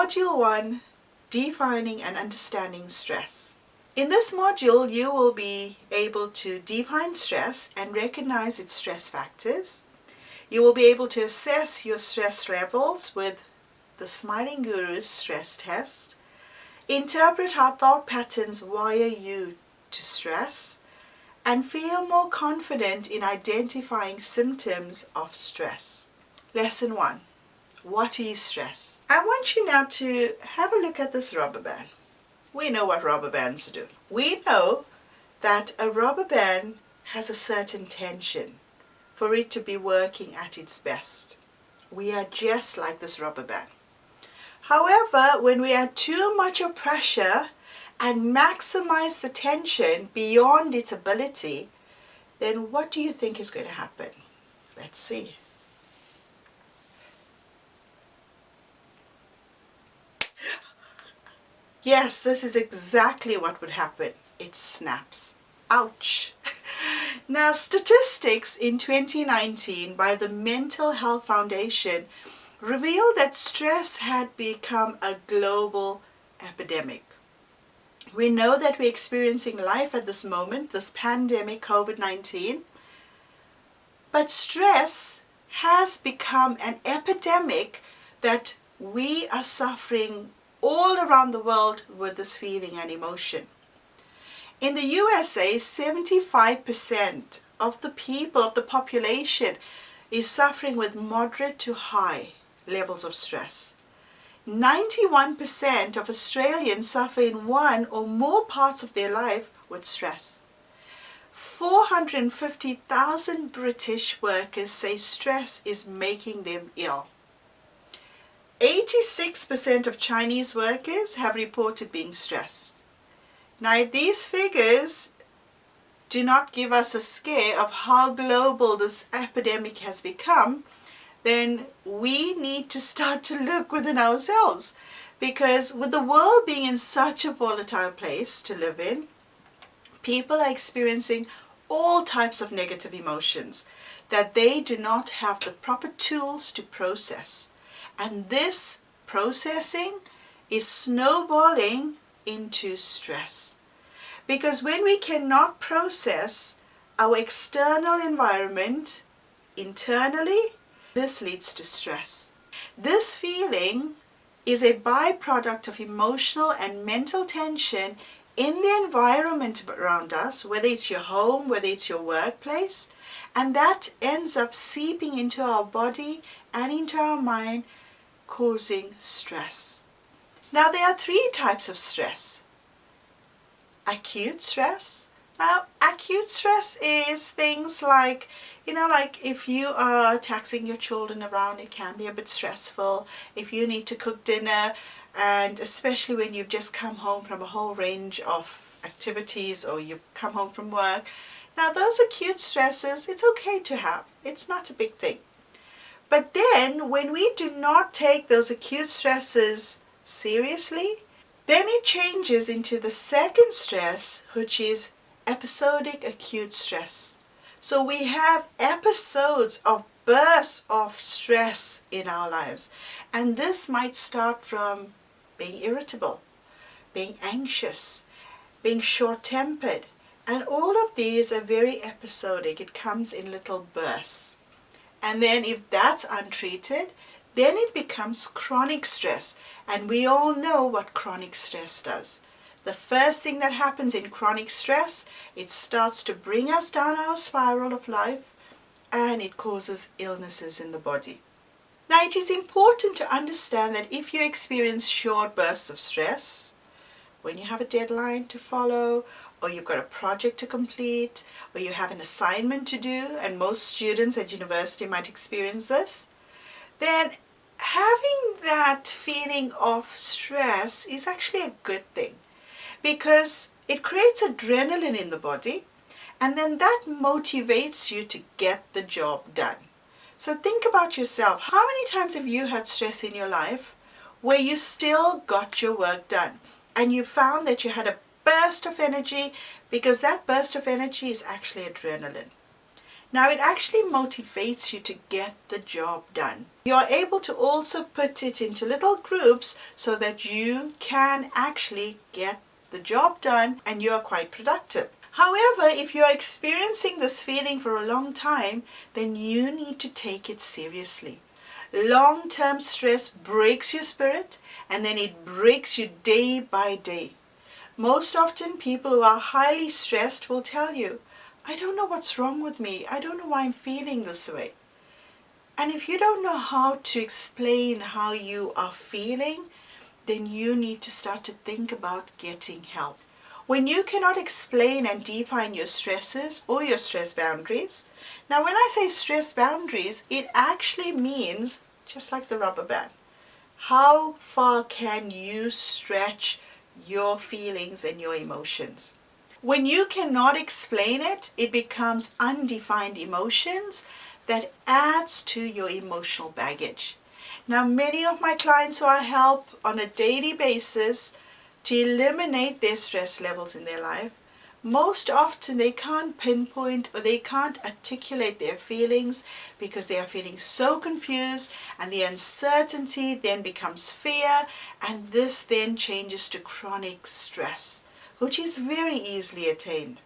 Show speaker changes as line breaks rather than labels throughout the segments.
Module 1, Defining and Understanding Stress. In this module, you will be able to define stress and recognize its stress factors. You will be able to assess your stress levels with the Smiling Guru's stress test, interpret how thought patterns wire you to stress, and feel more confident in identifying symptoms of stress. Lesson 1. What is stress? I want you now to have a look at this rubber band. We know what rubber bands do. We know that a rubber band has a certain tension for it to be working at its best. We are just like this rubber band. However, when we add too much of pressure and maximize the tension beyond its ability, then what do you think is going to happen? Let's see. Yes, this is exactly what would happen. It snaps. Ouch. Now, statistics in 2019 by the Mental Health Foundation revealed that stress had become a global epidemic. We know that we're experiencing life at this moment, this pandemic, COVID-19, but stress has become an epidemic that we are suffering all around the world with this feeling and emotion. In the USA, 75% of the people, of the population, is suffering with moderate to high levels of stress. 91% of Australians suffer in one or more parts of their life with stress. 450,000 British workers say stress is making them ill. 86% of Chinese workers have reported being stressed. Now, if these figures do not give us a scare of how global this epidemic has become, then we need to start to look within ourselves. Because with the world being in such a volatile place to live in, people are experiencing all types of negative emotions that they do not have the proper tools to process. And this processing is snowballing into stress. Because when we cannot process our external environment internally, this leads to stress. This feeling is a byproduct of emotional and mental tension in the environment around us, whether it's your home, whether it's your workplace, and that ends up seeping into our body and into our mind, causing stress. Now, there are 3 types of stress. Acute stress. Now, acute stress is things like, like if you are taxing your children around, it can be a bit stressful. If you need to cook dinner, and especially when you've just come home from a whole range of activities or you've come home from work. Now, those acute stresses, it's okay to have. It's not a big thing. But then when we do not take those acute stresses seriously, then it changes into the second stress, which is episodic acute stress. So we have episodes of bursts of stress in our lives. And this might start from being irritable, being anxious, being short-tempered. And all of these are very episodic. It comes in little bursts. And then if that's untreated, then it becomes chronic stress. And we all know what chronic stress does. The first thing that happens in chronic stress, it starts to bring us down our spiral of life, and it causes illnesses in the body. Now, it is important to understand that if you experience short bursts of stress, when you have a deadline to follow, or you've got a project to complete, or you have an assignment to do, and most students at university might experience this, then having that feeling of stress is actually a good thing, because it creates adrenaline in the body, and then that motivates you to get the job done. So think about yourself. How many times have you had stress in your life where you still got your work done, and you found that you had a burst of energy, because that burst of energy is actually adrenaline. Now it actually motivates you to get the job done. You are able to also put it into little groups so that you can actually get the job done and you are quite productive. However, if you are experiencing this feeling for a long time, then you need to take it seriously. Long-term stress breaks your spirit, and then it breaks you day by day. Most often, people who are highly stressed will tell you, I don't know what's wrong with me. I don't know why I'm feeling this way. And if you don't know how to explain how you are feeling, then you need to start to think about getting help. When you cannot explain and define your stresses or your stress boundaries, now when I say stress boundaries, it actually means, just like the rubber band, how far can you stretch your feelings and your emotions? When you cannot explain it, it becomes undefined emotions that adds to your emotional baggage. Now, many of my clients who I help on a daily basis to eliminate their stress levels in their life, most often they can't pinpoint or they can't articulate their feelings because they are feeling so confused, and the uncertainty then becomes fear, and this then changes to chronic stress, which is very easily attained.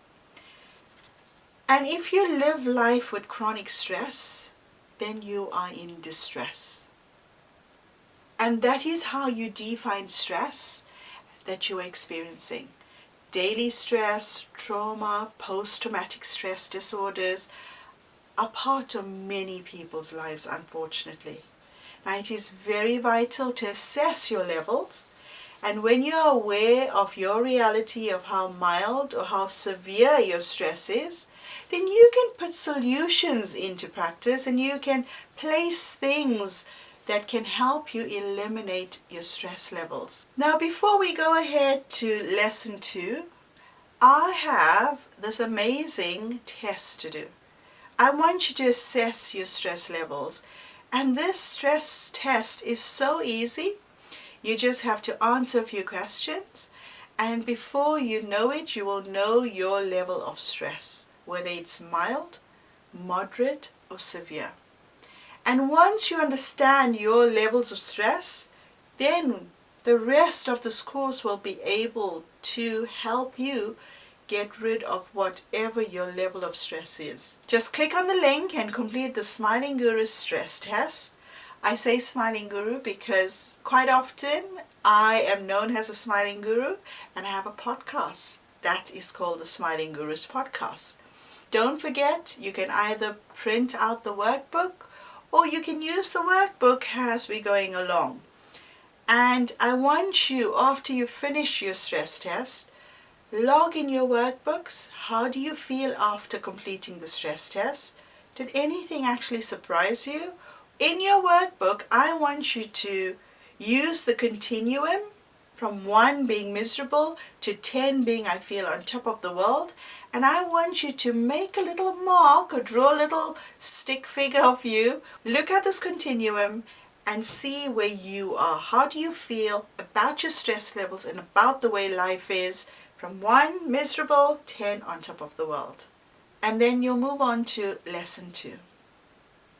And if you live life with chronic stress, then you are in distress. And that is how you define stress that you are experiencing. Daily stress, trauma, post-traumatic stress disorders are part of many people's lives, unfortunately. Now, it is very vital to assess your levels, and when you are aware of your reality of how mild or how severe your stress is, then you can put solutions into practice and you can place things that can help you eliminate your stress levels. Now, before we go ahead to lesson 2, I have this amazing test to do. I want you to assess your stress levels, and this stress test is so easy. You just have to answer a few questions, and before you know it, you will know your level of stress, whether it's mild, moderate, or severe. And once you understand your levels of stress, then the rest of this course will be able to help you get rid of whatever your level of stress is. Just click on the link and complete the Smiling Guru stress test. I say Smiling Guru because quite often I am known as a Smiling Guru, and I have a podcast that is called the Smiling Guru's Podcast. Don't forget, you can either print out the workbook or you can use the workbook as we're going along. And I want you, after you finish your stress test, log in your workbooks. How do you feel after completing the stress test? Did anything actually surprise you? In your workbook, I want you to use the continuum from 1 being miserable to 10 being I feel on top of the world. And I want you to make a little mark or draw a little stick figure of you. Look at this continuum and see where you are. How do you feel about your stress levels and about the way life is from 1 miserable, 10 on top of the world? And then you'll move on to lesson 2.